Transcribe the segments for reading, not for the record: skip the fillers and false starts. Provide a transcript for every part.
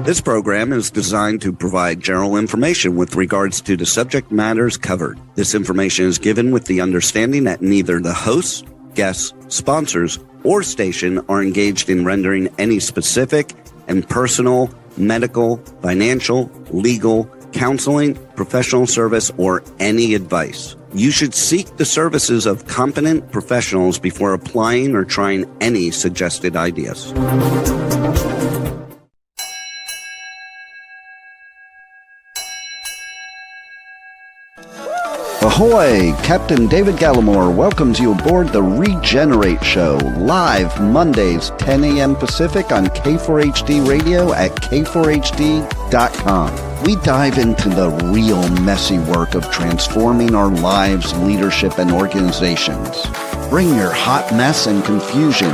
This program is designed to provide general information with regards to the subject matters covered. This information is given with the understanding that neither the hosts, guests, sponsors, or station are engaged in rendering any specific and personal, medical, financial, legal, counseling, professional service, or any advice. You should seek the services of competent professionals before applying or trying any suggested ideas. Ahoy! Captain David Gallimore welcomes you aboard the Regenerate Show, live Mondays, 10 a.m. Pacific on K4HD Radio at k4hd.com. We dive into the real messy work of transforming our lives, leadership, and organizations. Bring your hot mess and confusion.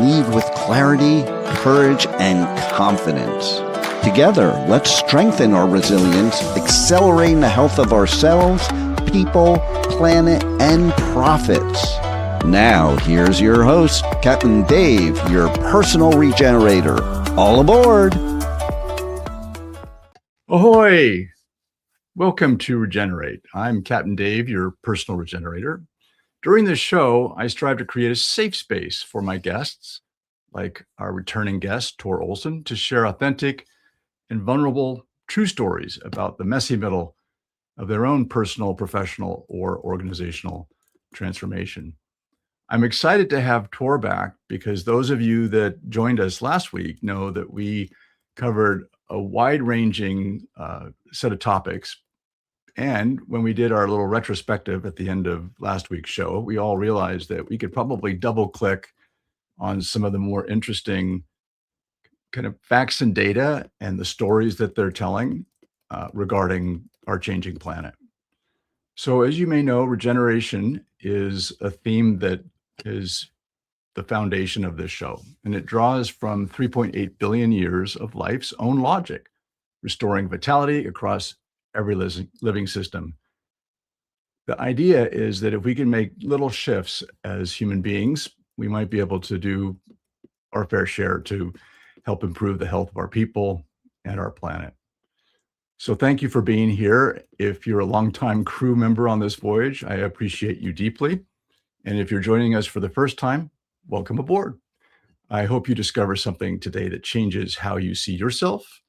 Leave with clarity, courage, and confidence. Together, let's strengthen our resilience, accelerating the health of ourselves, people, planet, and profits. Now, here's your host, Captain Dave, your personal regenerator. All aboard! Ahoy! Welcome to Regenerate. I'm Captain Dave, your personal regenerator. During this show, I strive to create a safe space for my guests, like our returning guest, Thor Olson, to share authentic and vulnerable true stories about the messy middle of their own personal, professional, or organizational transformation. I'm excited to have Thor back because those of you that joined us last week know that we covered a wide-ranging set of topics. And when we did our little retrospective at the end of last week's show, we all realized that we could probably double-click on some of the more interesting kind of facts and data and the stories that they're telling regarding our changing planet. So as you may know, regeneration is a theme that is the foundation of this show, and it draws from 3.8 billion years of life's own logic, restoring vitality across every living system. The idea is that if we can make little shifts as human beings, we might be able to do our fair share to help improve the health of our people and our planet. So thank you for being here. If you're a longtime crew member on this voyage, I appreciate you deeply. And if you're joining us for the first time, welcome aboard. I hope you discover something today that changes how you see yourself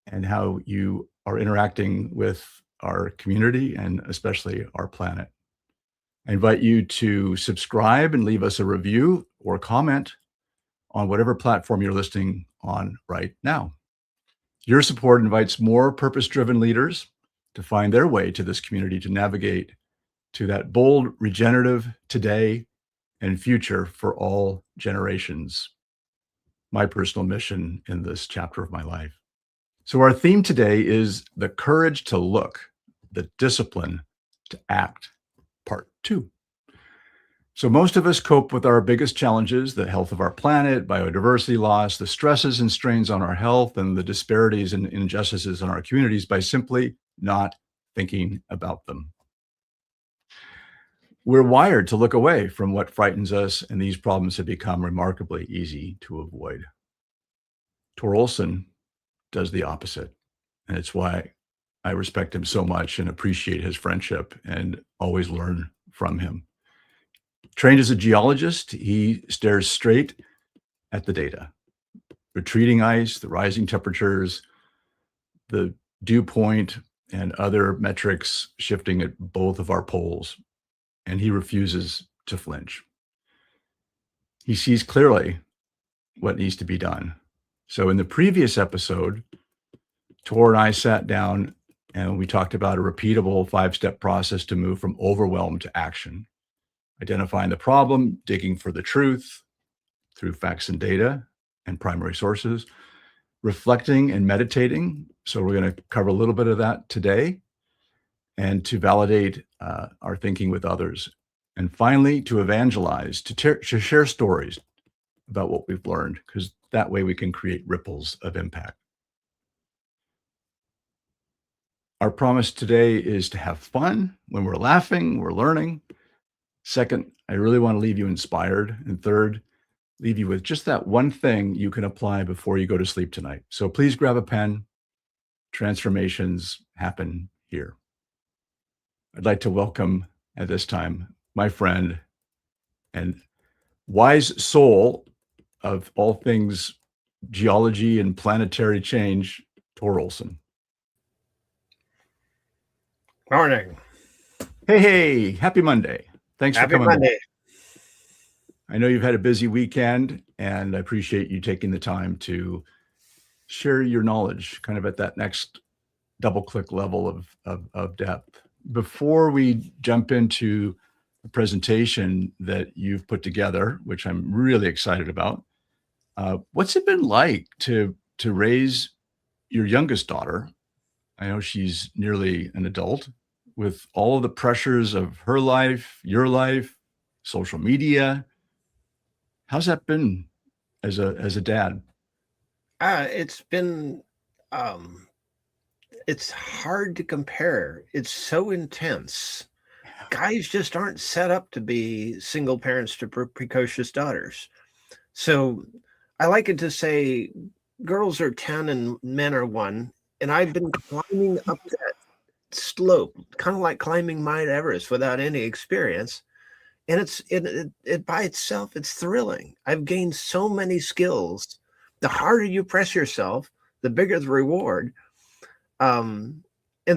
and how you are interacting with our community and especially our planet. I invite you to subscribe and leave us a review or comment on whatever platform you're listening on right now. Your support invites more purpose-driven leaders to find their way to this community to navigate to that bold, regenerative today and future for all generations. My personal mission in this chapter of my life. So our theme today is the courage to look, the discipline to act, part 2. So most of us cope with our biggest challenges, the health of our planet, biodiversity loss, the stresses and strains on our health, and the disparities and injustices in our communities by simply not thinking about them. We're wired to look away from what frightens us, and these problems have become remarkably easy to avoid. Thor Olson does the opposite, and it's why I respect him so much and appreciate his friendship and always learn from him. Trained as a geologist, he stares straight at the data, retreating ice, the rising temperatures, the dew point, and other metrics shifting at both of our poles, and he refuses to flinch. He sees clearly what needs to be done. So in the previous episode, Thor and I sat down and we talked about a repeatable 5-step process to move from overwhelm to action. Identifying the problem, digging for the truth through facts and data and primary sources, reflecting and meditating. So we're going to cover a little bit of that today, and to validate our thinking with others. And finally, to evangelize, to share stories about what we've learned, because that way we can create ripples of impact. Our promise today is to have fun. When we're laughing, we're learning. Second, I really want to leave you inspired. And third, leave you with just that one thing you can apply before you go to sleep tonight. So please grab a pen. Transformations happen here. I'd like to welcome at this time my friend and wise soul of all things geology and planetary change, Thor Olson. Morning. Hey, happy Monday. Thanks for Happy coming. Monday. I know you've had a busy weekend, and I appreciate you taking the time to share your knowledge kind of at that next double click level of depth. Before we jump into the presentation that you've put together, which I'm really excited about, what's it been like to raise your youngest daughter? I know she's nearly an adult, with all of the pressures of her life, your life, social media. How's that been as a dad? It's been, it's hard to compare. It's so intense. Guys just aren't set up to be single parents to precocious daughters. So I like it to say girls are 10 and men are 1. And I've been climbing up that slope, kind of like climbing Mount Everest without any experience. And it by itself, it's thrilling. I've gained so many skills. The harder you press yourself, the bigger the reward. And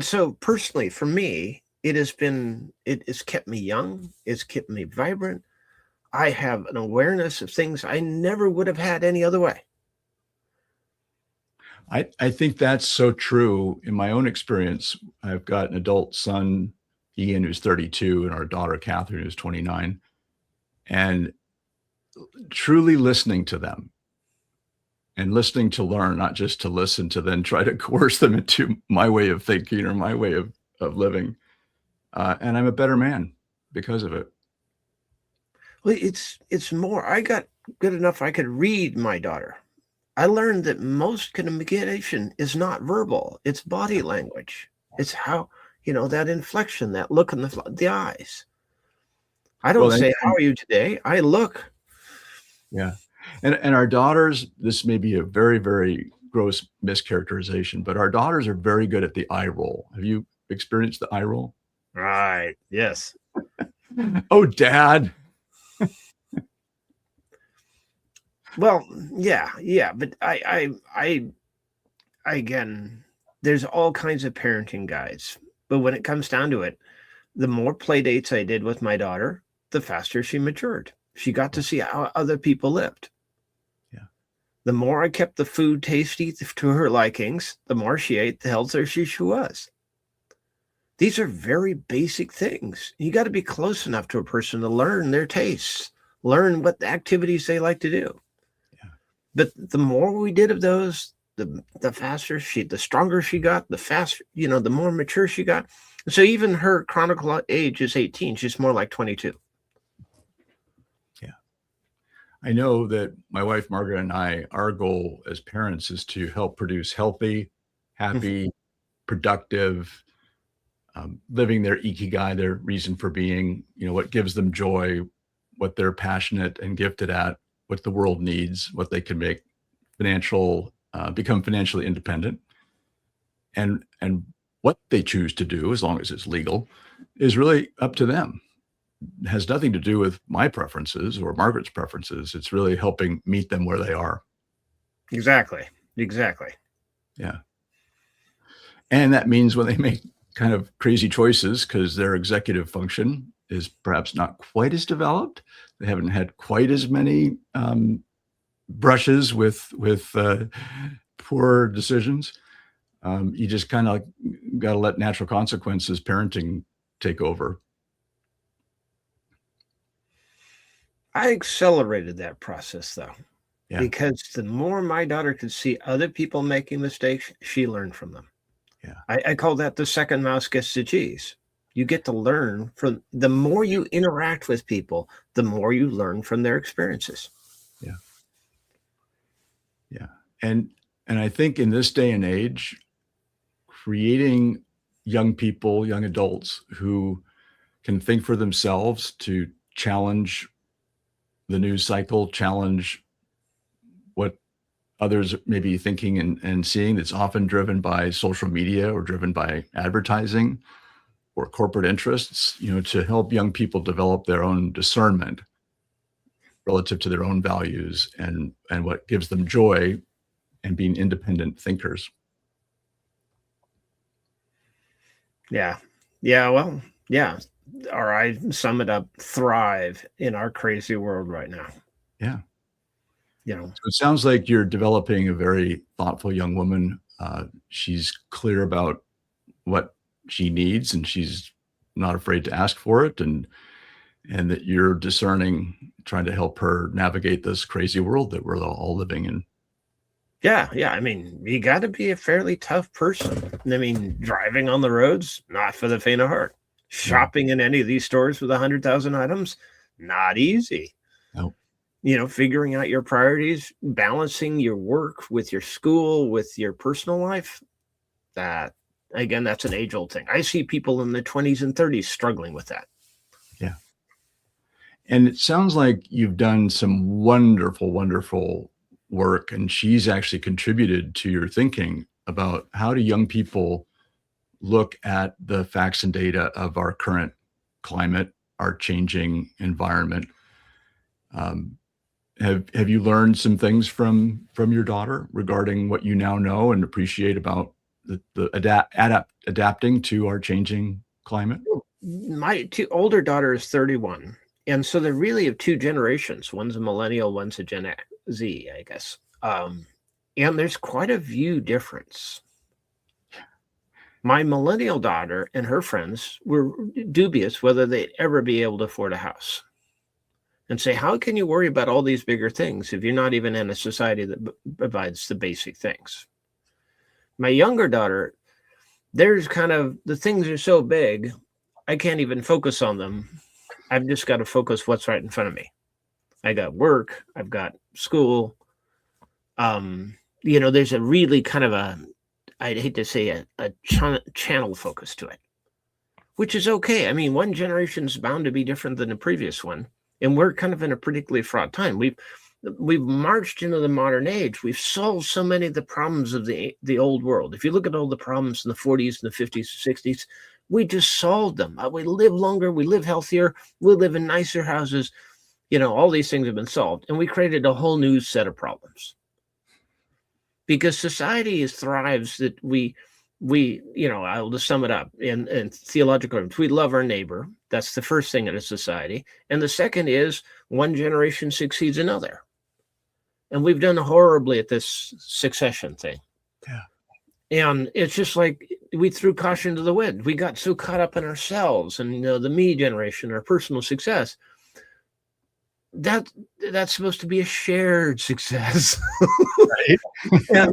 so personally, for me, it has kept me young. It's kept me vibrant. I have an awareness of things I never would have had any other way. I think that's so true in my own experience. I've got an adult son, Ian, who's 32, and our daughter, Catherine, who's 29. And truly listening to them and listening to learn, not just to listen to then try to coerce them into my way of thinking or my way of living. And I'm a better man because of it. Well, it's more, I got good enough I could read my daughter. I learned that most communication is not verbal, it's body language. It's how, that inflection, that look in the eyes. I don't say, how are you today? I look. Yeah. And our daughters, this may be a very, very gross mischaracterization, but our daughters are very good at the eye roll. Have you experienced the eye roll? Right. Yes. Oh, Dad. Well, yeah. But I again, there's all kinds of parenting guides. But when it comes down to it, the more play dates I did with my daughter, the faster she matured. She got to see how other people lived. Yeah. The more I kept the food tasty to her likings, the more she ate, the healthier she was. These are very basic things. You got to be close enough to a person to learn their tastes, learn what activities they like to do. Yeah. But the more we did of those, the faster the stronger she got, the faster, the more mature she got. So even her chronicle age is 18. She's more like 22. Yeah. I know that my wife, Margaret, and I, our goal as parents is to help produce healthy, happy, productive, living their ikigai, their reason for being, what gives them joy, what they're passionate and gifted at, what the world needs, what they can make become financially independent. And what they choose to do, as long as it's legal, is really up to them. It has nothing to do with my preferences or Margaret's preferences. It's really helping meet them where they are. Exactly. Yeah. And that means when they make kind of crazy choices because their executive function is perhaps not quite as developed, they haven't had quite as many brushes with poor decisions. You just kind of got to let natural consequences parenting take over. I accelerated that process though, because the more my daughter could see other people making mistakes, she learned from them. Yeah. I call that the second mouse gets the cheese. You get to learn from the more you interact with people, the more you learn from their experiences. Yeah. Yeah. And I think in this day and age, creating young people, young adults who can think for themselves to challenge the news cycle challenge what others may be thinking and seeing that's often driven by social media or driven by advertising or corporate interests, to help young people develop their own discernment relative to their own values and what gives them joy and being independent thinkers. Yeah. Yeah. Well, yeah. Or I sum it up, thrive in our crazy world right now. Yeah. So it sounds like you're developing a very thoughtful young woman. She's clear about what she needs, and she's not afraid to ask for it, and that you're discerning, trying to help her navigate this crazy world that we're all living in. Yeah. I mean, you got to be a fairly tough person. I mean, driving on the roads, not for the faint of heart. Shopping in any of these stores with 100,000 items, not easy. Nope. Figuring out your priorities, balancing your work with your school, with your personal life. That, again, that's an age-old thing. I see people in their 20s and 30s struggling with that. Yeah. And it sounds like you've done some wonderful, wonderful work, and she's actually contributed to your thinking about how do young people look at the facts and data of our current climate, our changing environment. Have you learned some things from your daughter regarding what you now know and appreciate about adapting to our changing climate? My older daughter is 31. And so they're really of two generations. One's a millennial, one's a Gen Z, I guess. And there's quite a view difference. My millennial daughter and her friends were dubious whether they'd ever be able to afford a house. And say, how can you worry about all these bigger things if you're not even in a society that provides the basic things? My younger daughter, there's kind of, the things are so big, I can't even focus on them. I've just got to focus what's right in front of me. I got work, I've got school. There's a really kind of I'd hate to say a channel focus to it, which is okay. I mean, one generation's bound to be different than the previous one. And we're kind of in a particularly fraught time. We've marched into the modern age. We've solved so many of the problems of the old world. If you look at all the problems in the 40s and the 50s, 60s, we just solved them. We live longer, we live healthier, we live in nicer houses. All these things have been solved. And we created a whole new set of problems. Because society thrives that I'll just sum it up in theological terms. We love our neighbor. That's the first thing in a society. And the second is one generation succeeds another. And we've done horribly at this succession thing. Yeah. And it's just like we threw caution to the wind. We got so caught up in ourselves and, the me generation, our personal success. That's supposed to be a shared success. Right.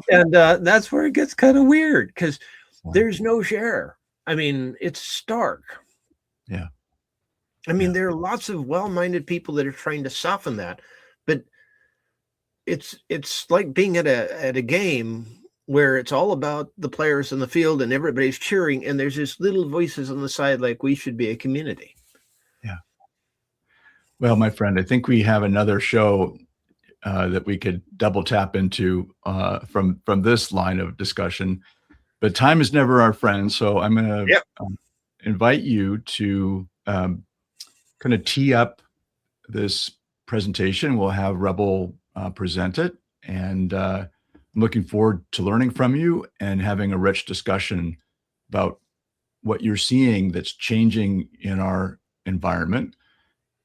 and that's where it gets kind of weird because there's no share. I mean, it's stark. Yeah. I mean, there are lots of well-minded people that are trying to soften that, but it's like being at a game where it's all about the players in the field and everybody's cheering, and there's just little voices on the side like we should be a community. Yeah. Well, my friend, I think we have another show that we could double tap into from this line of discussion. But time is never our friend, so I'm going to invite you to kind of tee up this presentation. We'll have Rebel present it, and I'm looking forward to learning from you and having a rich discussion about what you're seeing that's changing in our environment.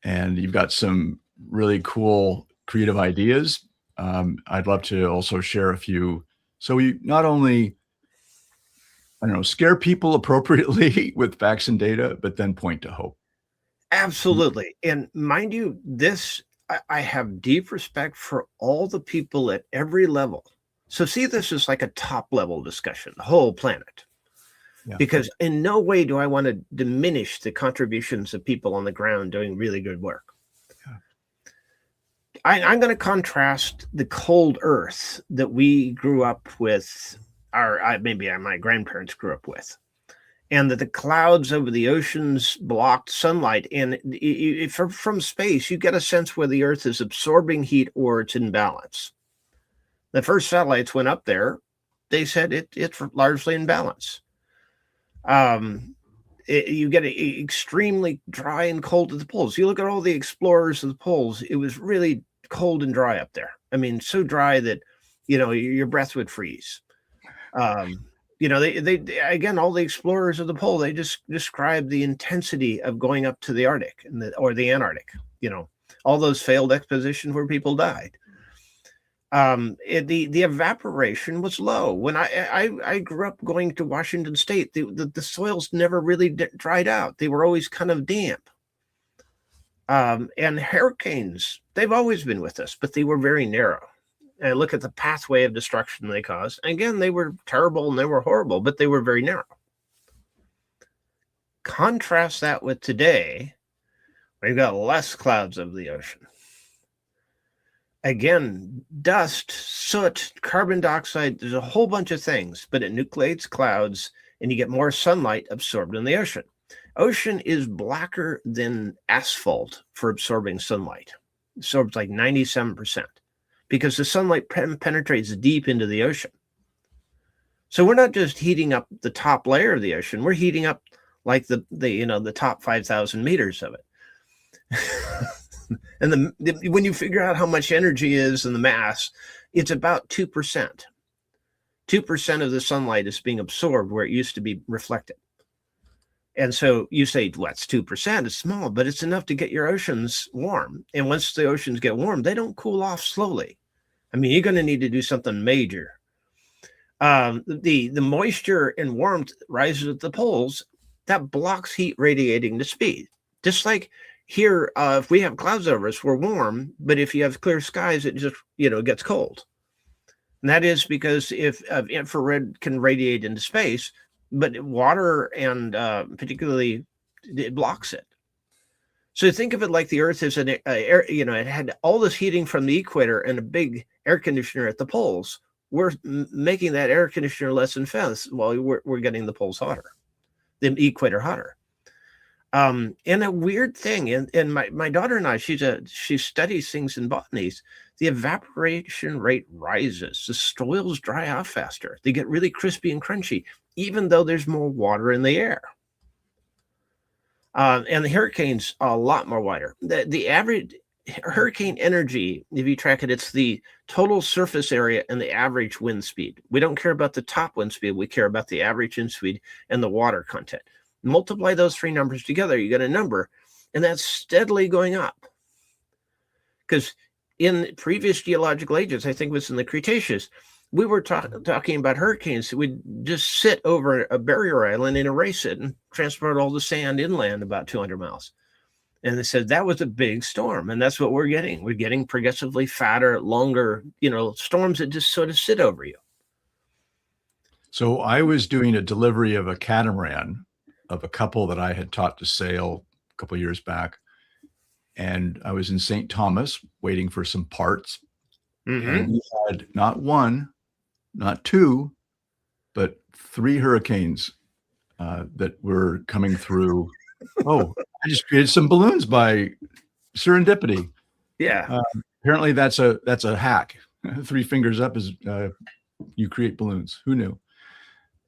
And you've got some really cool creative ideas. I'd love to also share a few. So we not only scare people appropriately with facts and data, but then point to hope. Absolutely. And mind you, I have deep respect for all the people at every level. So see this as like a top level discussion, the whole planet. Yeah. Because in no way do I want to diminish the contributions of people on the ground doing really good work. Yeah. I'm going to contrast the cold earth that we grew up with, my grandparents grew up with. and that the clouds over the oceans blocked sunlight. And from space, you get a sense where the Earth is absorbing heat or it's in balance. The first satellites went up there. They said it's largely in balance. You get extremely dry and cold at the poles. You look at all the explorers of the poles, it was really cold and dry up there. I mean, so dry that, your breath would freeze. They again, all the explorers of the pole, they just describe the intensity of going up to the Arctic or the Antarctic, all those failed expeditions where people died. The evaporation was low. When I grew up going to Washington State, the soils never really dried out. They were always kind of damp. And hurricanes, they've always been with us, but they were very narrow. And look at the pathway of destruction they caused. And again, they were terrible and they were horrible, but they were very narrow. Contrast that with today, we've got less clouds over the ocean. Again, dust, soot, carbon dioxide, there's a whole bunch of things, but it nucleates clouds and you get more sunlight absorbed in the ocean. Ocean is blacker than asphalt for absorbing sunlight. It absorbs like 97% because the sunlight penetrates deep into the ocean. So we're not just heating up the top layer of the ocean, we're heating up like the top 5,000 meters of it. And when you figure out how much energy is in the mass, it's about 2%. 2% of the sunlight is being absorbed where it used to be reflected. And so you say, well, that's 2%. It's small, but it's enough to get your oceans warm. And once the oceans get warm, they don't cool off slowly. I mean, you're going to need to do something major. The moisture and warmth rises at the poles. That blocks heat radiating to speed. Just like here, if we have clouds over us, we're warm, but if you have clear skies, it just, it gets cold. And that is because if infrared can radiate into space, but water and particularly it blocks it. So think of it like the Earth is it had all this heating from the equator and a big air conditioner at the poles. We're making that air conditioner less than fast while we're getting the poles hotter, the equator hotter. And a weird thing, and my daughter and I, she studies things in botany. The evaporation rate rises. The soils dry out faster. They get really crispy and crunchy, even though there's more water in the air. And the hurricanes are a lot more wider. The average hurricane energy, if you track it, it's the total surface area and the average wind speed. We don't care about the top wind speed. We care about the average wind speed and the water content. Multiply those three numbers together, you get a number, and that's steadily going up. Because in previous geological ages, I think it was in the Cretaceous, we were talking about hurricanes. We'd just sit over a barrier island and erase it and transport all the sand inland about 200 miles. And they said that was a big storm, and that's what we're getting. We're getting progressively fatter, longer, storms that just sort of sit over you. So I was doing a delivery of a catamaran of a couple that I had taught to sail a couple of years back. And I was in St. Thomas waiting for some parts. Mm-hmm. And we had not one, not two, but 3 hurricanes that were coming through. Oh, I just created some balloons by serendipity. Yeah. Apparently that's a hack. 3 fingers up is you create balloons. Who knew?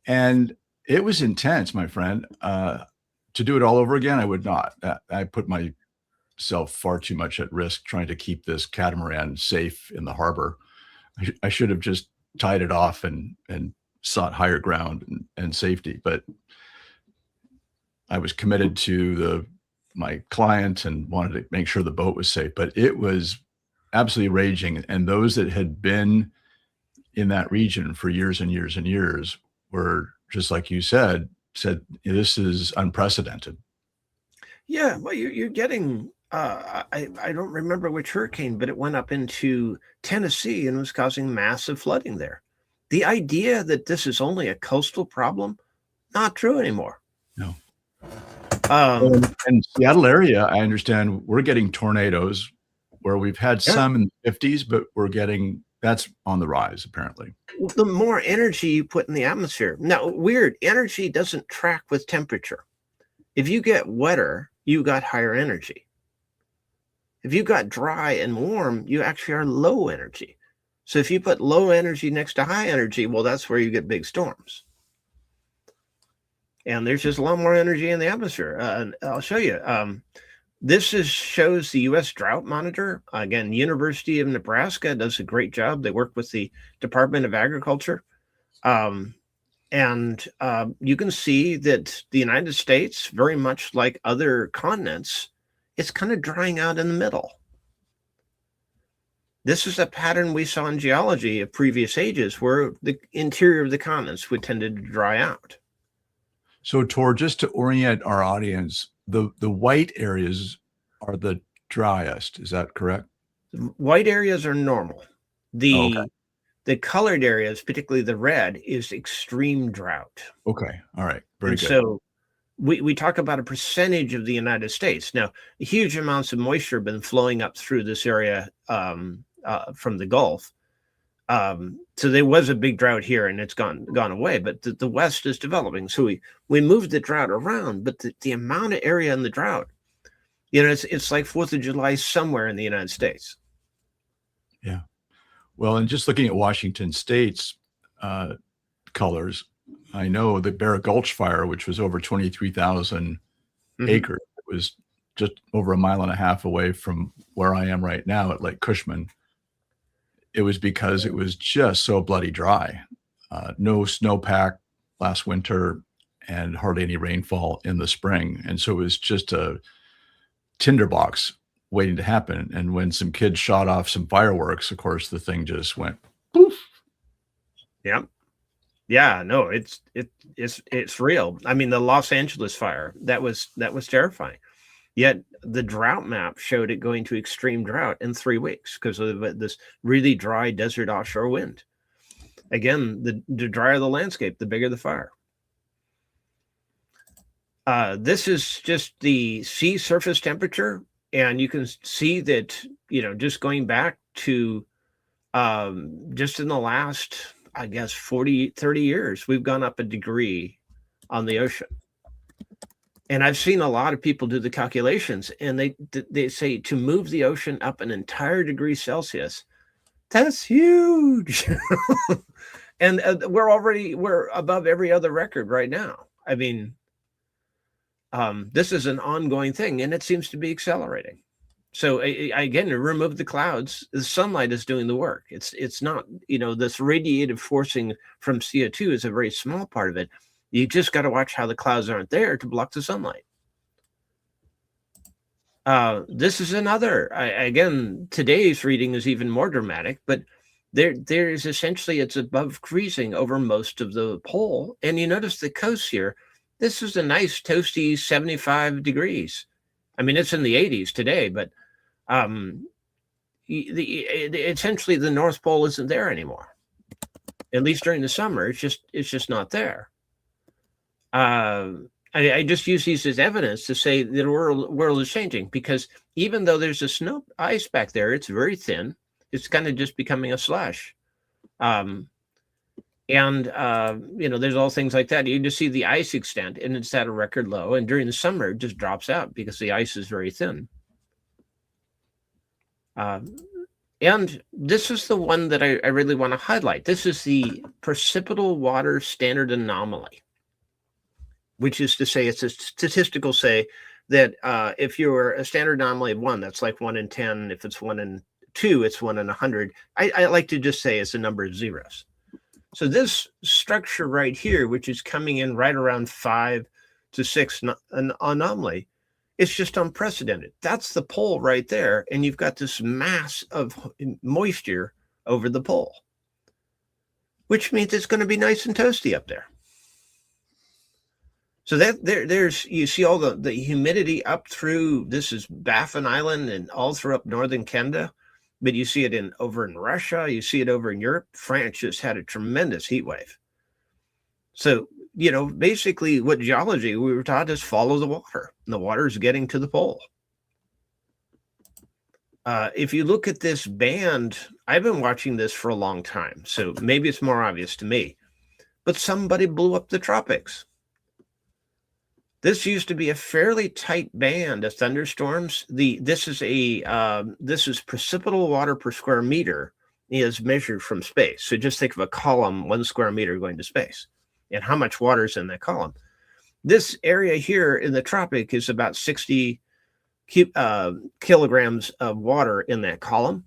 And it was intense, my friend. To do it all over again, I would not. I put myself far too much at risk trying to keep this catamaran safe in the harbor. I should have just tied it off and sought higher ground and safety. But I was committed to my client and wanted to make sure the boat was safe. But it was absolutely raging. And those that had been in that region for years and years and years were, just like you said, this is unprecedented. Yeah, well, you're getting, I don't remember which hurricane, but it went up into Tennessee and was causing massive flooding there. The idea that this is only a coastal problem, not true anymore. No. And Seattle area, I understand we're getting tornadoes where we've had some in the 50s, but we're getting That's on the rise, apparently. The more energy you put in the atmosphere. Now, weird, energy doesn't track with temperature. If you get wetter, you got higher energy. If you got dry and warm, you actually are low energy. So if you put low energy next to high energy, well, that's where you get big storms. And there's just a lot more energy in the atmosphere. And I'll show you. This shows the U.S. Drought Monitor. Again, University of Nebraska does a great job. They work with the Department of Agriculture. And you can see that the United States, very much like other continents, it's kind of drying out in the middle. This is a pattern we saw in geology of previous ages where the interior of the continents would tend to dry out. So, Tor, just to orient our audience, the white areas are the driest. Is that correct? White areas are normal. Okay. The colored areas, particularly the red, is extreme drought. Okay. All right. Very good. So we talk about a percentage of the United States. Now, huge amounts of moisture have been flowing up through this area from the Gulf. So there was a big drought here and it's gone away, but the West is developing. So we moved the drought around, but the amount of area in the drought, it's like 4th of July somewhere in the United States. Yeah. Well, and just looking at Washington State's colors, I know the Bear Gulch fire, which was over 23,000 acres, it was just over a mile and a half away from where I am right now at Lake Cushman. It was because it was just so bloody dry. No snowpack last winter and hardly any rainfall in the spring. And so it was just a tinderbox waiting to happen. And when some kids shot off some fireworks, of course, the thing just went poof. Yeah. Yeah, no, it's real. I mean, the Los Angeles fire, that was terrifying. Yet the drought map showed it going to extreme drought in 3 weeks because of this really dry desert offshore wind. Again, the drier the landscape, the bigger the fire. This is just the sea surface temperature. And you can see that, just going back to just in the last, I guess, 30 years, we've gone up a degree on the ocean. And I've seen a lot of people do the calculations, and they say to move the ocean up an entire degree Celsius, that's huge. And we're above every other record right now. I mean, this is an ongoing thing, and it seems to be accelerating. So again, to remove the clouds, the sunlight is doing the work. It's not, this radiative forcing from CO2 is a very small part of it. You just got to watch how the clouds aren't there to block the sunlight. This is another, again, today's reading is even more dramatic, but there is essentially, it's above freezing over most of the pole. And you notice the coast here, this is a nice toasty 75 degrees. I mean, it's in the 80s today, but essentially the North Pole isn't there anymore. At least during the summer, it's just not there. I just use these as evidence to say that the world is changing, because even though there's a snow ice back there, it's very thin. It's kind of just becoming a slush. And there's all things like that. You just see the ice extent, and it's at a record low. And during the summer, it just drops out because the ice is very thin. And this is the one that I really want to highlight. This is the precipitable water standard anomaly, which is to say, it's a statistical say that if you're a standard anomaly of 1, that's like 1 in 10. If it's 1 in 2, it's 1 in 100. I like to just say it's a number of zeros. So this structure right here, which is coming in right around 5 to 6 an anomaly, it's just unprecedented. That's the pole right there. And you've got this mass of moisture over the pole, which means it's going to be nice and toasty up there. So that there's, you see all the humidity up through, this is Baffin Island and all through up northern Canada, but you see it over in Russia, you see it over in Europe. France just had a tremendous heat wave. So, basically what geology we were taught is follow the water, and the water is getting to the pole. If you look at this band, I've been watching this for a long time, so maybe it's more obvious to me, but somebody blew up the tropics. This used to be a fairly tight band of thunderstorms. This is precipitable water per square meter is measured from space. So just think of a column, 1 square meter going to space, and how much water is in that column. This area here in the tropic is about 60 kilograms of water in that column,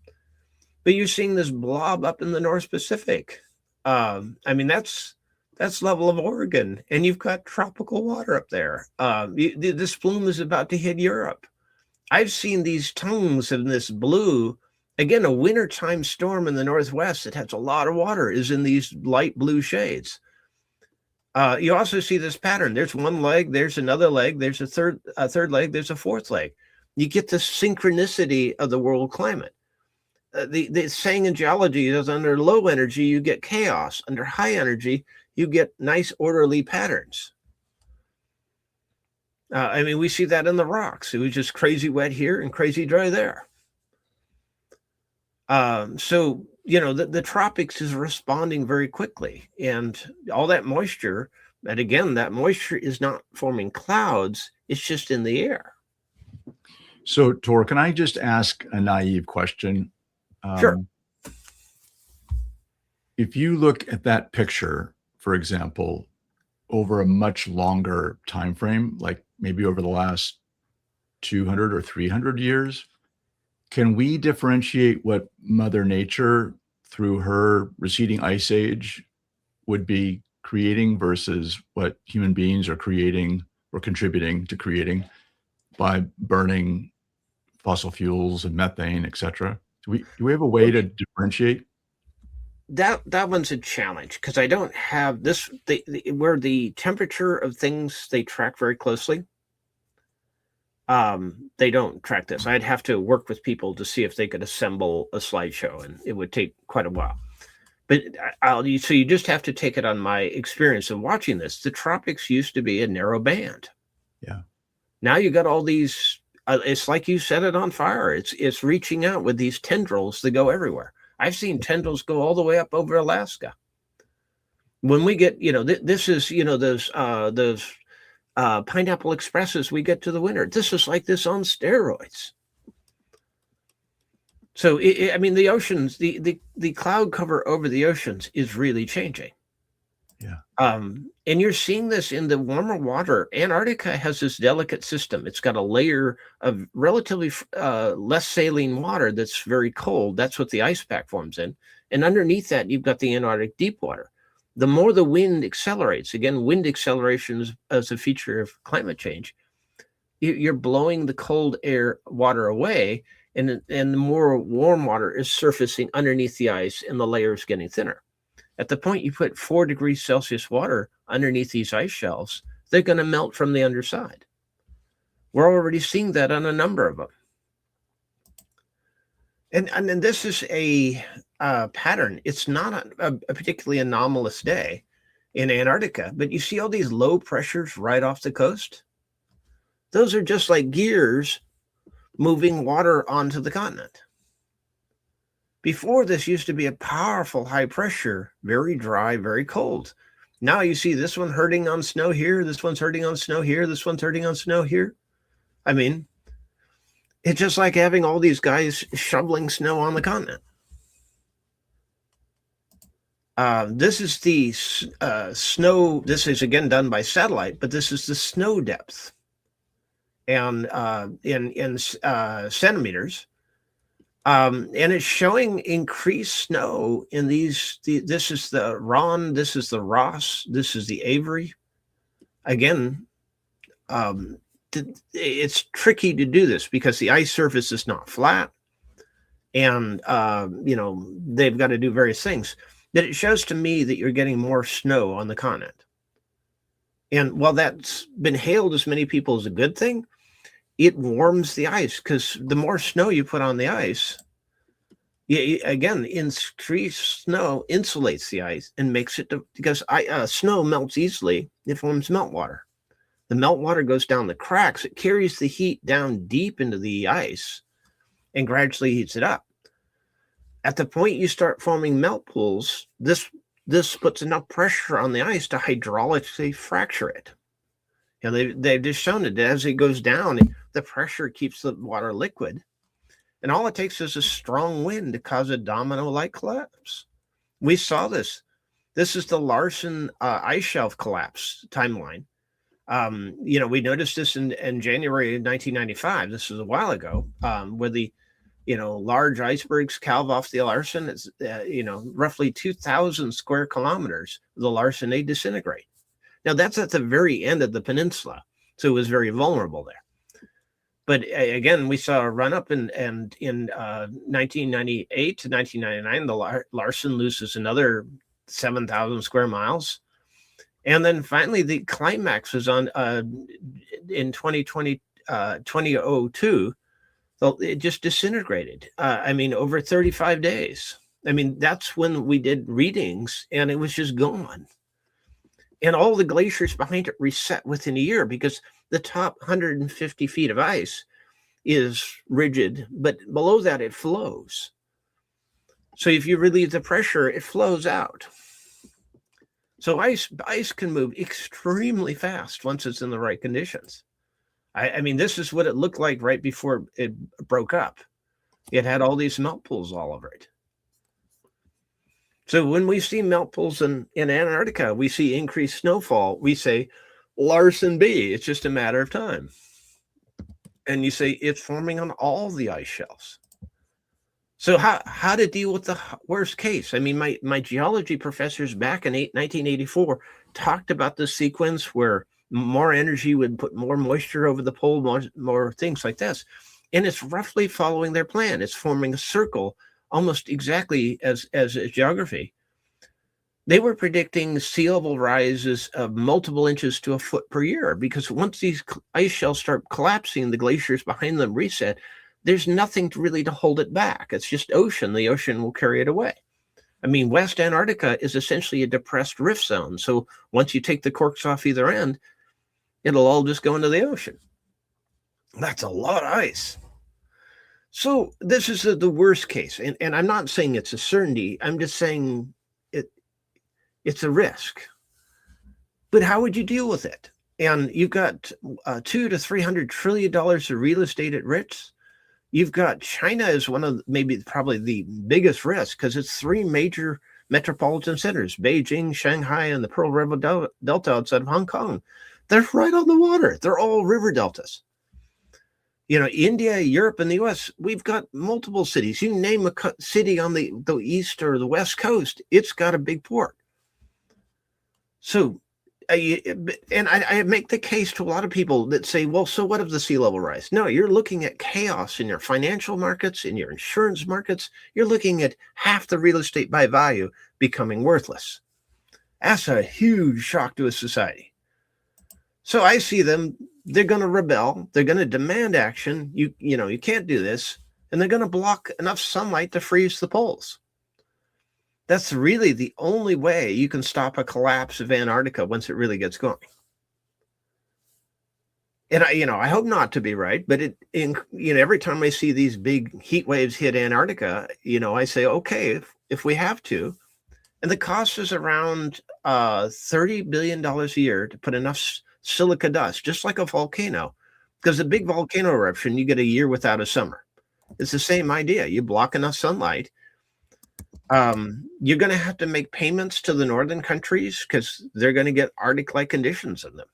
but you're seeing this blob up in the North Pacific. I mean, that's level of Oregon, and you've got tropical water up there. This plume is about to hit Europe. I've seen these tongues in this blue. Again, a wintertime storm in the Northwest that has a lot of water is in these light blue shades. You also see this pattern. There's one leg, there's another leg, there's a third leg, there's a fourth leg. You get the synchronicity of the world climate. The saying in geology is under low energy, you get chaos. Under high energy, you get nice orderly patterns. I mean, we see that in the rocks. It was just crazy wet here and crazy dry there. So, you know, the tropics is responding very quickly, and all that moisture, and again, that moisture is not forming clouds, it's just in the air. So, Thor, can I just ask a naive question? Sure. If you look at that picture, for example, over a much longer time frame, like maybe over the last 200 or 300 years, can we differentiate what Mother Nature, through her receding ice age, would be creating versus what human beings are creating or contributing to creating by burning fossil fuels and methane, et cetera? Do we have a way to differentiate? That one's a challenge because I don't have this where the temperature of things they track very closely. They don't track this. I'd have to work with people to see if they could assemble a slideshow, and it would take quite a while. But so you just have to take it on my experience of watching this. The tropics used to be a narrow band. Yeah. Now you got all these. It's like you set it on fire. It's reaching out with these tendrils that go everywhere. I've seen tendrils go all the way up over Alaska. When we get, you know, this is, you know, those pineapple expresses we get to the winter. This is like this on steroids. So, I mean, the oceans, the cloud cover over the oceans is really changing. Yeah. And you're seeing this in the warmer water. Antarctica has this delicate system. It's got a layer of relatively less saline water that's very cold. That's what the ice pack forms in. And underneath that, you've got the Antarctic deep water. The more the wind accelerates, again, wind acceleration is a feature of climate change. You're blowing the cold air water away, and the more warm water is surfacing underneath the ice, and the layer is getting thinner. At the point you put 4 degrees Celsius water underneath these ice shelves, they're going to melt from the underside. We're already seeing that on a number of them. And this is a pattern. It's not a particularly anomalous day in Antarctica, but you see all these low pressures right off the coast. Those are just like gears moving water onto the continent. Before, this used to be a powerful high pressure, very dry, very cold. Now you see this one hurting on snow here, this one's hurting on snow here, this one's hurting on snow here. I mean, it's just like having all these guys shoveling snow on the continent. This is the snow. This is again done by satellite, but this is the snow depth, and in centimeters. And it's showing increased snow in these. This is the Ron. This is the Ross. This is the Avery. Again, it's tricky to do this because the ice surface is not flat, and they've got to do various things. That it shows to me that you're getting more snow on the continent. And while that's been hailed as many people as a good thing, it warms the ice because the more snow you put on the ice, again, increased snow insulates the ice and makes it because snow melts easily. It forms meltwater. The meltwater goes down the cracks. It carries the heat down deep into the ice and gradually heats it up. At the point you start forming melt pools, this puts enough pressure on the ice to hydraulically fracture it. They've just shown it as it goes down, the pressure keeps the water liquid. And all it takes is a strong wind to cause a domino-like collapse. We saw this. This is the Larsen ice shelf collapse timeline. We noticed this in January of 1995. This was a while ago, where the large icebergs calve off the Larsen. It's roughly 2,000 square kilometers of the Larsen, they disintegrate. Now that's at the very end of the peninsula, so it was very vulnerable there. But again, we saw a run up, and in 1998 to 1999, the Larsen loses another 7,000 square miles. And then finally, the climax was on in 2002. It just disintegrated. Over 35 days. That's when we did readings, and it was just gone. And all the glaciers behind it reset within a year, because the top 150 feet of ice is rigid, but below that it flows. So if you relieve the pressure, it flows out. So ice can move extremely fast once it's in the right conditions. This is what it looked like right before it broke up. It had all these melt pools all over it. So when we see melt pools in Antarctica, we see increased snowfall. We say Larsen B, it's just a matter of time. And you say it's forming on all the ice shelves. So how to deal with the worst case? My geology professors back in 1984 talked about the sequence where more energy would put more moisture over the pole, more things like this. And it's roughly following their plan. It's forming a circle almost exactly as geography. They were predicting sea level rises of multiple inches to a foot per year, because once these ice shelves start collapsing, the glaciers behind them reset, there's nothing really to hold it back. It's just ocean. The ocean will carry it away. West Antarctica is essentially a depressed rift zone. So once you take the corks off either end, it'll all just go into the ocean. That's a lot of ice. So this is the worst case. And I'm not saying it's a certainty. I'm just saying it's a risk. But how would you deal with it? And you've got $200 to $300 trillion of real estate at risk. You've got China as one of probably the biggest risks, because it's three major metropolitan centers: Beijing, Shanghai, and the Pearl River Delta outside of Hong Kong. They're right on the water. They're all river deltas. India, Europe, and the US, we've got multiple cities. You name a city on the east or the west coast, it's got a big port. So, I make the case to a lot of people that say, well, so what if the sea level rise? No, you're looking at chaos in your financial markets, in your insurance markets. You're looking at half the real estate by value becoming worthless. That's a huge shock to a society. So I see them, they're going to rebel. They're going to demand action. You can't do this. And they're going to block enough sunlight to freeze the poles. That's really the only way you can stop a collapse of Antarctica once it really gets going. And I hope not to be right, but every time I see these big heat waves hit Antarctica, I say, okay, if we have to, and the cost is around $30 billion a year to put enough silica dust, just like a volcano, because a big volcano eruption, you get a year without a summer. It's the same idea. You block enough sunlight. You're going to have to make payments to the northern countries because they're going to get Arctic-like conditions in them.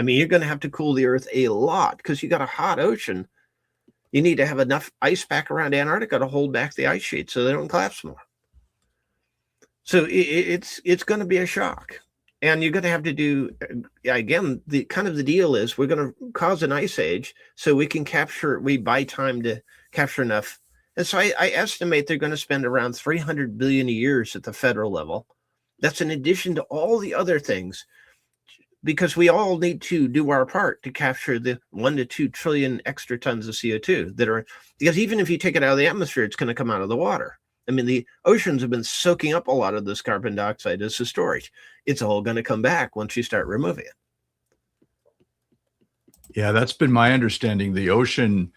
You're going to have to cool the earth a lot because you got a hot ocean. You need to have enough ice pack around Antarctica to hold back the ice sheet so they don't collapse more. So it's going to be a shock. And you're going to have to do, again, the deal is we're going to cause an ice age so we buy time to capture enough. And so I estimate they're going to spend around $300 billion a year at the federal level. That's in addition to all the other things, because we all need to do our part to capture the 1 to 2 trillion extra tons of CO2 because even if you take it out of the atmosphere, it's going to come out of the water. The oceans have been soaking up a lot of this carbon dioxide as a storage. It's all going to come back once you start removing it. Yeah, that's been my understanding. The ocean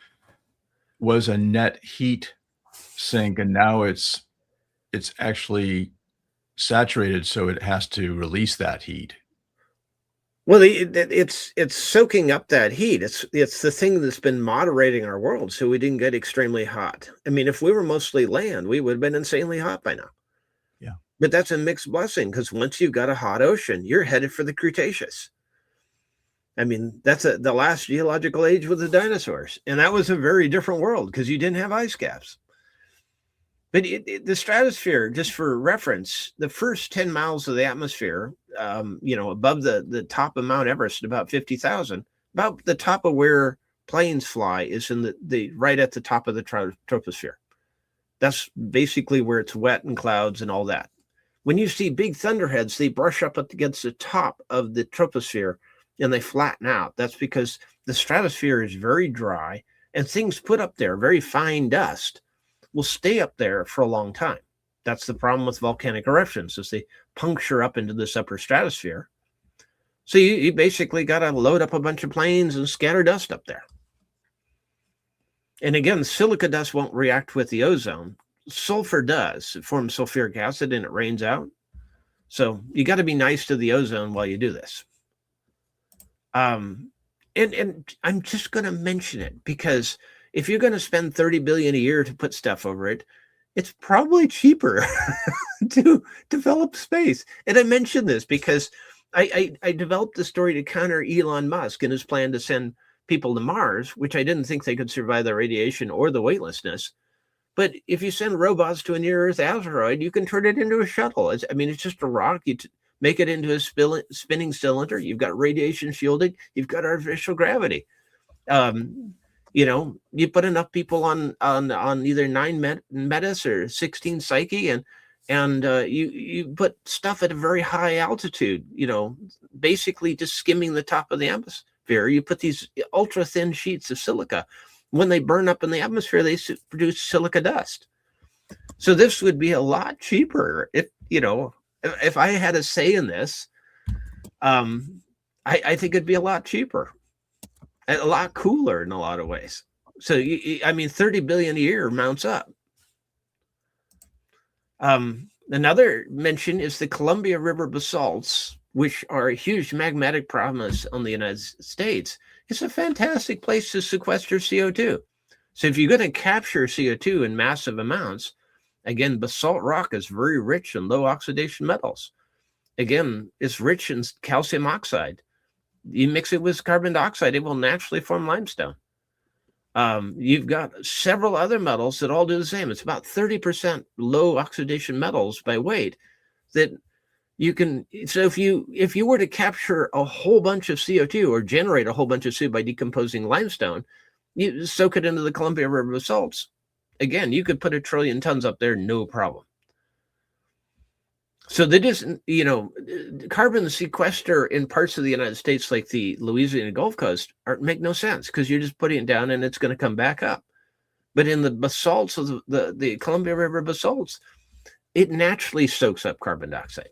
was a net heat sink, and now it's actually saturated, so it has to release that heat. Well, it's soaking up that heat. It's the thing that's been moderating our world, so we didn't get extremely hot. I mean, if we were mostly land, we would have been insanely hot by now. Yeah. But that's a mixed blessing, because once you've got a hot ocean, you're headed for the Cretaceous. I mean, that's the last geological age with the dinosaurs, and that was a very different world because you didn't have ice caps. But the stratosphere, just for reference, the first 10 miles of the atmosphere, above the top of Mount Everest, about 50,000, about the top of where planes fly is in the right at the top of the troposphere. That's basically where it's wet and clouds and all that. When you see big thunderheads, they brush up against the top of the troposphere and they flatten out. That's because the stratosphere is very dry, and things put up there, very fine dust, will stay up there for a long time. That's the problem with volcanic eruptions, is they puncture up into this upper stratosphere. So you basically got to load up a bunch of planes and scatter dust up there. And again, silica dust won't react with the ozone. Sulfur does. It forms sulfuric acid and it rains out. So you got to be nice to the ozone while you do this. And I'm just going to mention it because if you're going to spend $30 billion a year to put stuff over it, it's probably cheaper to develop space. And I mention this because I developed the story to counter Elon Musk and his plan to send people to Mars, which I didn't think they could survive the radiation or the weightlessness. But if you send robots to a near-Earth asteroid, you can turn it into a shuttle. It's just a rock. You make it into a spinning cylinder. You've got radiation shielding. You've got artificial gravity. You put enough people on either 9 Metis or 16 Psyche, and you put stuff at a very high altitude, basically just skimming the top of the atmosphere. You put these ultra thin sheets of silica. When they burn up in the atmosphere, they produce silica dust. So this would be a lot cheaper if I had a say in this. I think it'd be a lot cheaper. A lot cooler in a lot of ways. So, $30 billion a year mounts up. Another mention is the Columbia River basalts, which are a huge magmatic promise on the United States. It's a fantastic place to sequester CO2. So if you're going to capture CO2 in massive amounts, again, basalt rock is very rich in low oxidation metals. Again, it's rich in calcium oxide. You mix it with carbon dioxide, it will naturally form limestone. You've got several other metals that all do the same. It's about 30% low oxidation metals by weight that you can. So if you were to capture a whole bunch of CO2 or generate a whole bunch of CO2 by decomposing limestone, you soak it into the Columbia River basalts. Again, you could put 1 trillion tons up there, no problem. So they just, carbon sequester in parts of the United States like the Louisiana Gulf Coast make no sense because you're just putting it down and it's going to come back up. But in the basalts of the Columbia River basalts, it naturally soaks up carbon dioxide.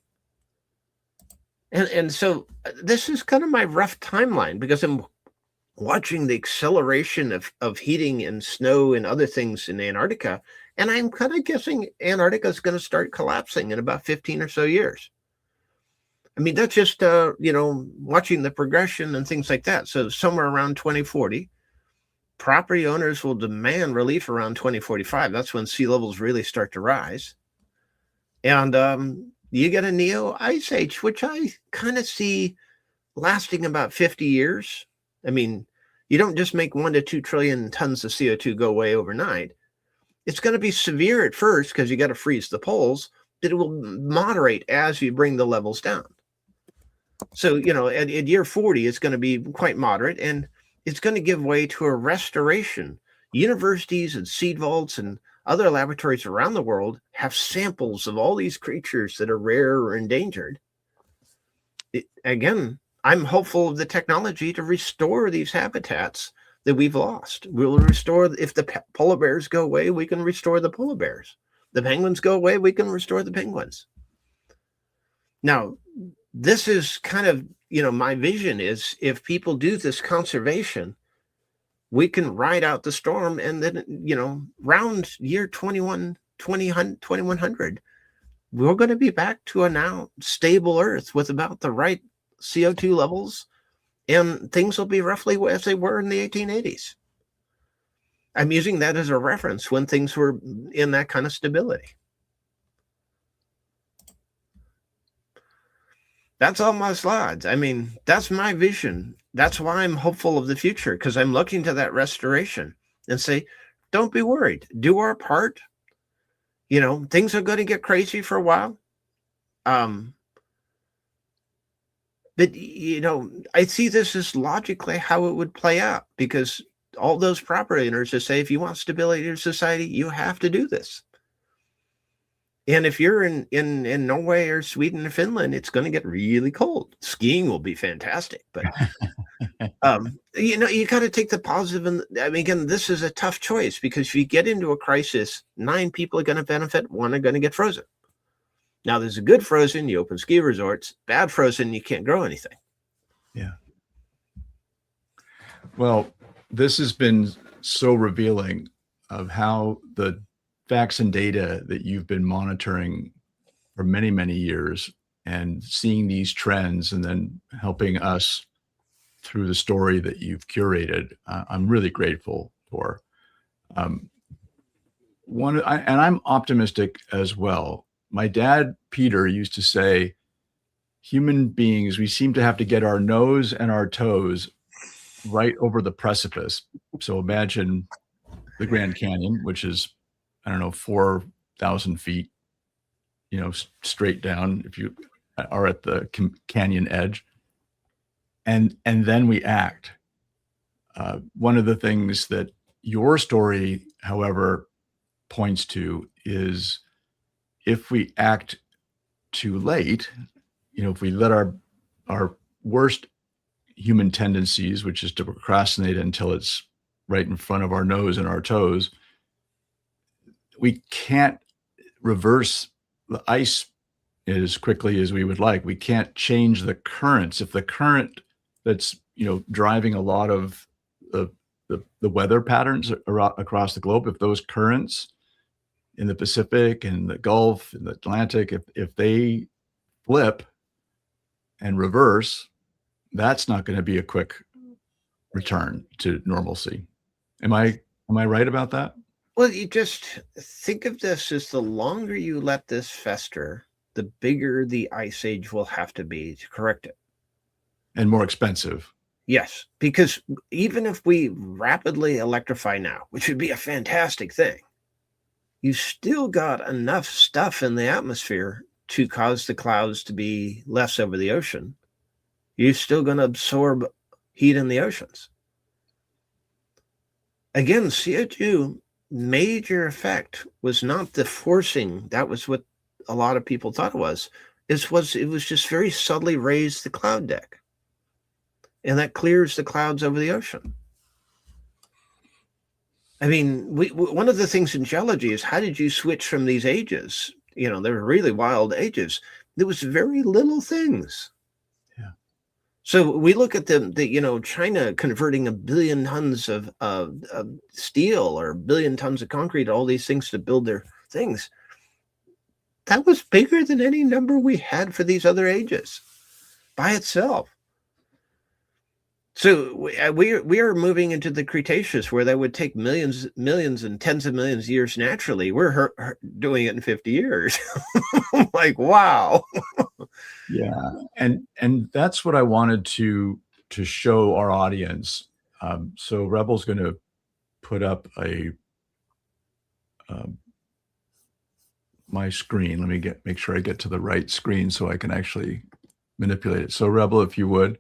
And so this is kind of my rough timeline because I'm watching the acceleration of heating and snow and other things in Antarctica. And I'm kind of guessing Antarctica is going to start collapsing in about 15 or so years. That's just, watching the progression and things like that. So somewhere around 2040, property owners will demand relief around 2045. That's when sea levels really start to rise. And you get a neo-ice age, which I kind of see lasting about 50 years. You don't just make 1 to 2 trillion tons of CO2 go away overnight. It's going to be severe at first because you got to freeze the poles, but it will moderate as you bring the levels down. So, at year 40, it's going to be quite moderate, and it's going to give way to a restoration. Universities and seed vaults and other laboratories around the world have samples of all these creatures that are rare or endangered. Again, I'm hopeful of the technology to restore these habitats that we've lost. We'll restore, if the polar bears go away, we can restore the polar bears. The penguins go away, we can restore the penguins. Now, this is kind of, my vision is if people do this conservation, we can ride out the storm, and then, round year 2100, we're going to be back to a now stable Earth with about the right CO2 levels, and things will be roughly as they were in the 1880s. I'm using that as a reference when things were in that kind of stability. That's all my slides. I mean, that's my vision. That's why I'm hopeful of the future, because I'm looking to that restoration and say, don't be worried. Do our part. Things are going to get crazy for a while. But, I see this as logically how it would play out, because all those property owners just say, if you want stability in your society, you have to do this. And if you're in Norway or Sweden or Finland, it's going to get really cold. Skiing will be fantastic, but you got to take the positive. And I mean, again, this is a tough choice, because if you get into a crisis, 9 people are going to benefit, 1 are going to get frozen. Now, there's a good frozen, you open ski resorts. Bad frozen, you can't grow anything. Yeah. Well, this has been so revealing of how the facts and data that you've been monitoring for many, many years, and seeing these trends and then helping us through the story that you've curated, I'm really grateful for. And I'm optimistic as well. My dad, Peter, used to say, human beings, we seem to have to get our nose and our toes right over the precipice. So imagine the Grand Canyon, which is, 4,000 feet, straight down if you are at the canyon edge. And then we act. One of the things that your story, however, points to is, if we act too late, if we let our worst human tendencies, which is to procrastinate until it's right in front of our nose and our toes, we can't reverse the ice as quickly as we would like. We can't change the currents. If the current that's driving a lot of the weather patterns across the globe, if those currents in the Pacific and the Gulf and the Atlantic, if they flip and reverse, that's not going to be a quick return to normalcy. Am I right about that? Well, you just think of this as, the longer you let this fester, the bigger the ice age will have to be to correct it. And more expensive. Yes, because even if we rapidly electrify now, which would be a fantastic thing, you still got enough stuff in the atmosphere to cause the clouds to be less over the ocean. You're still going to absorb heat in the oceans. Again, CO2 major effect was not the forcing. That was what a lot of people thought it was. It was just very subtly raise the cloud deck. And that clears the clouds over the ocean. I mean, one of the things in geology is, how did you switch from these ages? They were really wild ages. There was very little things. Yeah. So we look at China converting 1 billion tons of steel, or 1 billion tons of concrete, all these things to build their things. That was bigger than any number we had for these other ages by itself. So we are moving into the Cretaceous, where that would take millions and tens of millions of years naturally. We're doing it in 50 years. Like, wow. Yeah. And that's what I wanted to show our audience. So Rebel's going to put up my screen. Let me make sure I get to the right screen so I can actually manipulate it. So Rebel, if you would.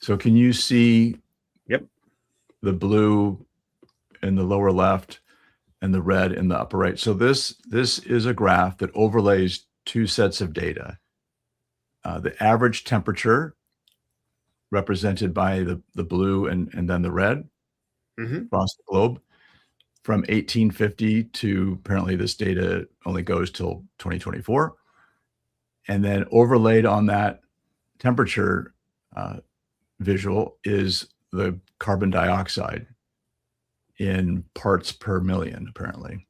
So can you see? Yep. The blue in the lower left and the red in the upper right. So this is a graph that overlays 2 sets of data. The average temperature, represented by the blue and then the red, across the globe, from 1850 to, apparently this data only goes till 2024. And then overlaid on that temperature, visual is the carbon dioxide in parts per million, apparently.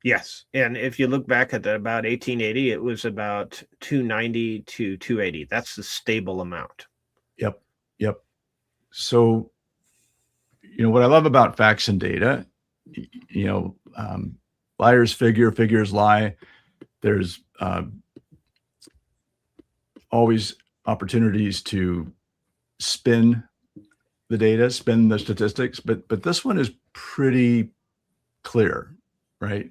Yes. And if you look back at about 1880, it was about 290 to 280. That's the stable amount. Yep. So, what I love about facts and data, liars figure, figures lie. There's always opportunities to spin the data, spin the statistics, but this one is pretty clear, right?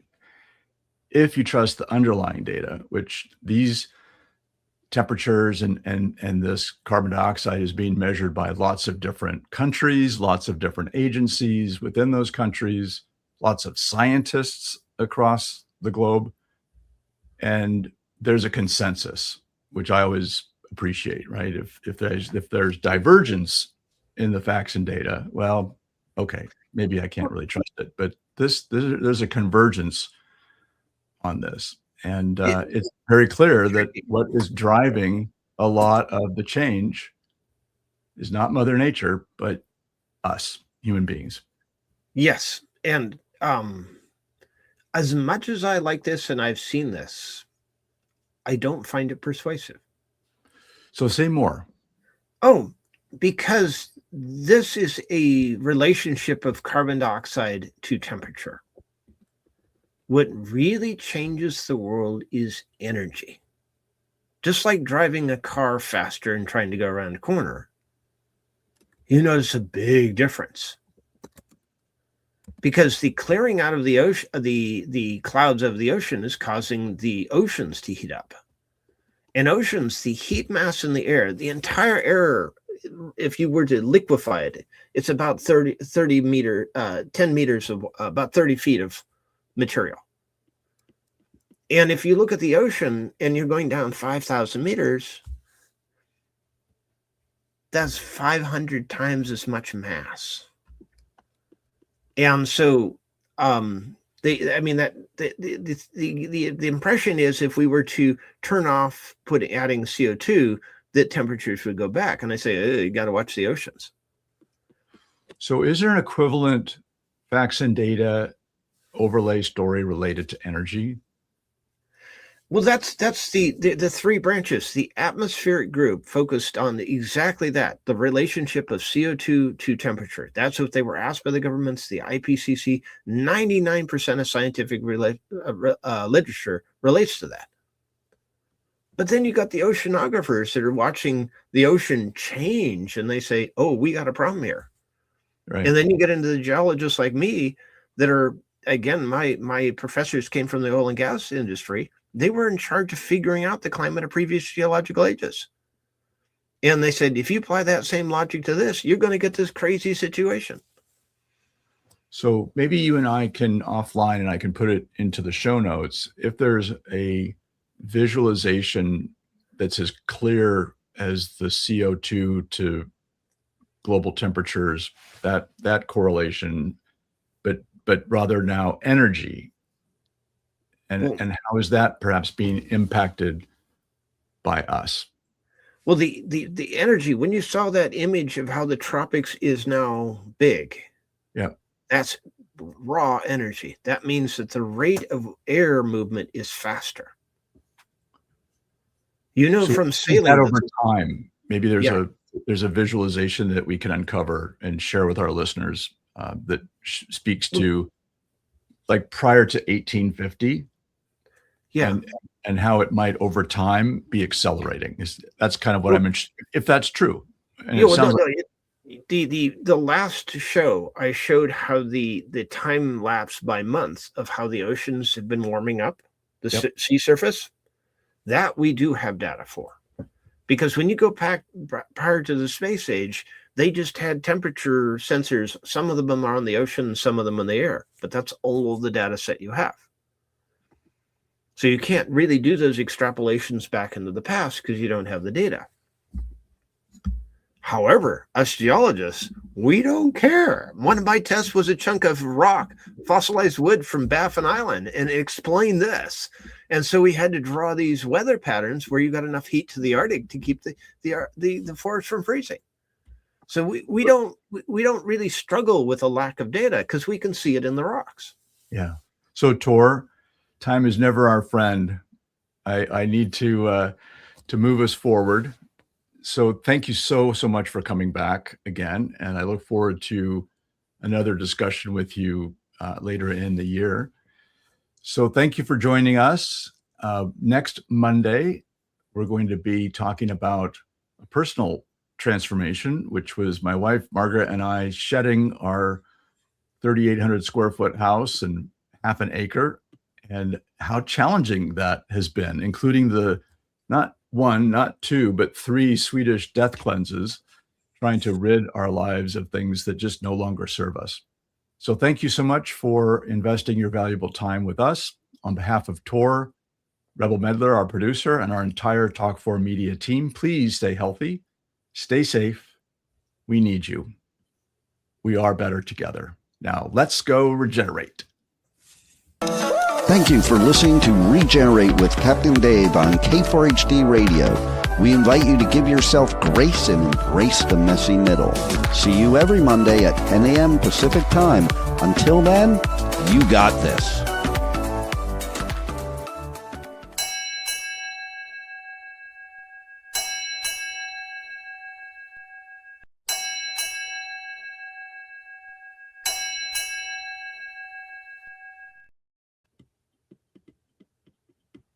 If you trust the underlying data, which these temperatures and this carbon dioxide is being measured by lots of different countries, lots of different agencies within those countries, lots of scientists across the globe, and there's a consensus, which I always appreciate, right? If there's divergence in the facts and data, well, okay, maybe I can't really trust it, but there's a convergence on this, and it's very clear that what is driving a lot of the change is not Mother Nature, but us, human beings. Yes. And as much as I like this and I've seen this, I don't find it persuasive. So say more. Oh, because this is a relationship of carbon dioxide to temperature. What really changes the world is energy. Just like driving a car faster and trying to go around a corner, you notice a big difference. Because the clearing out of the ocean, the clouds of the ocean is causing the oceans to heat up. And oceans, the heat mass in the air, the entire air, if you were to liquefy it, it's about 10 meters of about 30 feet of material. And if you look at the ocean and you're going down 5,000 meters, that's 500 times as much mass. And so the impression is if we were to turn off adding CO2, that temperatures would go back. And I say, you got to watch the oceans. So is there an equivalent facts and data overlay story related to energy? Well, that's the three branches. The atmospheric group focused on exactly that, the relationship of CO2 to temperature. That's what they were asked by the governments, the IPCC. 99% of scientific literature relates to that. But then you got the oceanographers that are watching the ocean change, and they say, oh, we got a problem here. Right. And then you get into the geologists like me that are, again, my professors came from the oil and gas industry. They were in charge of figuring out the climate of previous geological ages. And they said, if you apply that same logic to this, you're going to get this crazy situation. So maybe you and I can offline, and I can put it into the show notes. If there's a visualization that's as clear as the CO2 to global temperatures, that correlation, but rather now energy. And how is that perhaps being impacted by us? Well, the energy, when you saw that image of how the tropics is now big, yeah, that's raw energy. That means that the rate of air movement is faster. So from sailing that over time, maybe there's a visualization that we can uncover and share with our listeners that speaks to like prior to 1850. Yeah. And how it might over time be accelerating. That's kind of what I'm interested in, if that's true. And the last show I showed how the time lapse by months of how the oceans have been warming up, the sea surface, that we do have data for. Because when you go back prior to the space age, they just had temperature sensors. Some of them are on the ocean, some of them in the air, but that's all the data set you have. So you can't really do those extrapolations back into the past because you don't have the data. However, us geologists, we don't care. One of my tests was a chunk of rock, fossilized wood from Baffin Island, and it explained this. And so we had to draw these weather patterns where you got enough heat to the Arctic to keep the forest from freezing. So we don't really struggle with a lack of data because we can see it in the rocks. Yeah. So Thor, time is never our friend. I need to move us forward. So thank you so much for coming back again. And I look forward to another discussion with you later in the year. So thank you for joining us. Next Monday, we're going to be talking about a personal transformation, which was my wife, Margaret, and I shedding our 3,800 square foot house and half an acre, and how challenging that has been, including the not one, not two, but 3 Swedish death cleanses, trying to rid our lives of things that just no longer serve us. So thank you so much for investing your valuable time with us. On behalf of Thor, Rebel Medler, our producer, and our entire Talk4 Media team, please stay healthy, stay safe. We need you. We are better together. Now, let's go regenerate. Thank you for listening to Regenerate with Captain Dave on K4HD Radio. We invite you to give yourself grace and embrace the messy middle. See you every Monday at 10 a.m. Pacific Time. Until then, you got this.